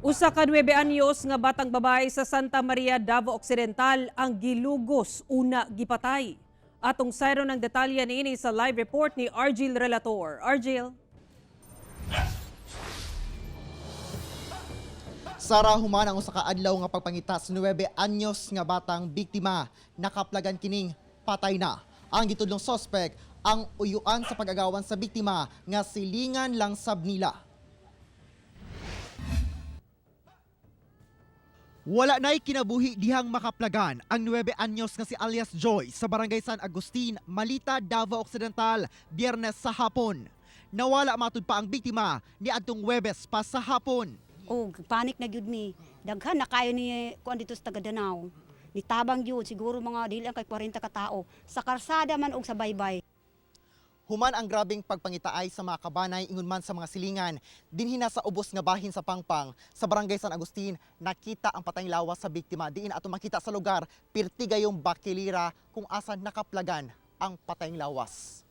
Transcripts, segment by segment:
Usa ka 9 anyos nga batang babae sa Santa Maria, Davao Occidental ang gilugos una gipatay. Atong sayro ng detalye niini sa live report ni Argil Relator. Argil. Sara human ang usa ka adlaw nga pagpangita sa 9 anyos nga batang biktima, nakaplagan kining patay na. Ang gitudlong suspect ang uyuan sa pag-agawan sa biktima nga silingan lang sab nila. Wala na'y kinabuhi dihang makaplagan ang 9 anyos nga si alias Joy sa barangay San Agustin, Malita, Davao Occidental, Biyernes sa hapon. Nawala matud pa ang biktima ni adtong Huwebes pa sa hapon. Panik na gyud mi. Daghan na kayo ni kuan dito sa taga-Danao. Nitabang gyud siguro mga dili ang kay 40 ka tawo. Sa karsada man og sa baybay. Human ang grabing pagpangitaay sa mga kabanay ingon man sa mga silingan. Dinhina sa ubos nga bahin sa Pangpang sa barangay San Agustin, nakita ang patayng lawas sa biktima. Diin ato makita sa lugar, pirtigayong bakilira kung asan nakaplagan ang patayng lawas.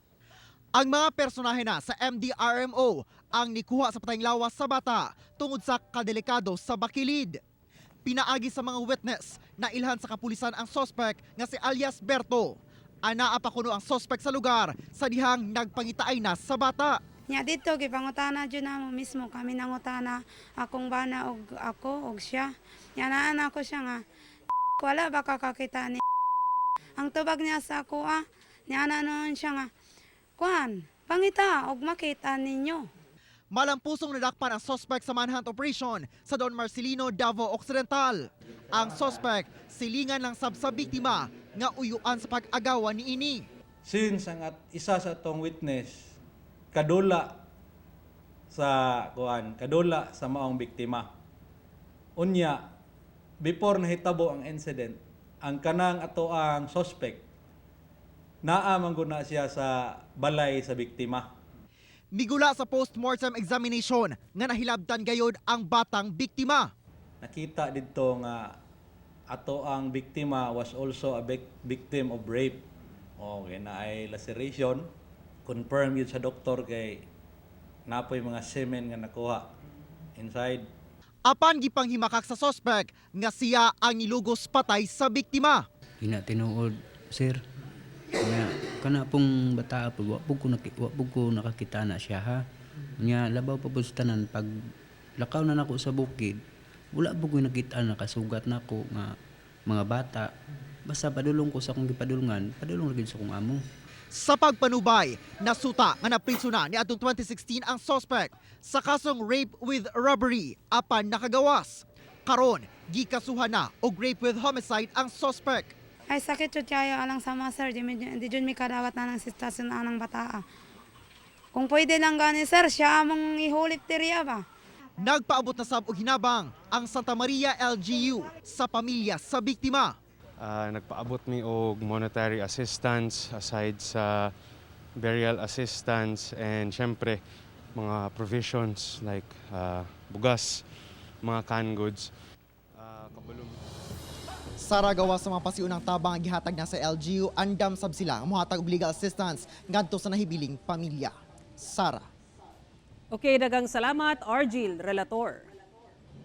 Ang mga personahe na sa MDRMO ang nikuha sa patayng lawas sa bata tungod sa kadelikado sa bakilid. Pinaagi sa mga witness na ilhan sa kapulisan ang suspect nga si alias Berto. Anaa pa kuno ang suspect sa lugar sa dihang nagpangitaay na sa bata. Nya dito gipangutana jud namo mismo kami nangutana akong bana og ako og siya. Nya naa ako siya nga wala ba kakakita ni ang tubag niya sa ako nya noon siya nga kuan pangita og makita ninyo. Malampusong nadakpan ang suspect sa manhunt operation sa Don Marcelino, Davao Occidental. Ang suspect silingan lang sab sa biktima nga uyuan sa pag-agawan niini. Since ang isa sa tong witness kadula sa maong biktima. Unya before nahitabo ang incident, ang kanang ato ang suspect naa man gud na siya sa balay sa biktima. Migula sa post-mortem examination nga nahilabtan gayod ang batang biktima. Nakita dito nga ato ang biktima was also a victim of rape. Okay, na ay laceration. Confirm yun sa doktor kay napoy mga semen nga nakuha inside. Apan gipanghimakak sa suspect nga siya ang nilugos patay sa biktima. Ina tinuod, sir. Kana pong bata po, wa po ko nakakita na siya ha. Nya labaw pa po sa tanan pag lakaw na nako sa bukid. Wala po ko nakita na kasugat nako nga mga bata. Basta padulong ko sa akong gipadulngan, padulong lagi sa akong amo. Sa pagpanubay, nasuta nga napriso na ni atong 2016 ang suspect sa kasong rape with robbery apan nakagawas. Karon, gikasuhan na og rape with homicide ang suspect. Ay sakit jud kayo alang sama sir di jud mi kadawat na ng sitwasyon anang bata. Kung pwede lang gani sir siya among ihulip teriya ba. Nagpaabot na sab og hinabang ang Santa Maria LGU sa pamilya sa biktima. Nagpaabot mi og monetary assistance aside sa burial assistance and syempre mga provisions like bugas, mga canned goods. Sara gawa sa mga pasiunang tabang ang gihatag na sa LGU, andam sab sila ang mohatag og legal assistance ngadto sa nahibiling pamilya. Sara. Okay, dagang salamat Argil Relator.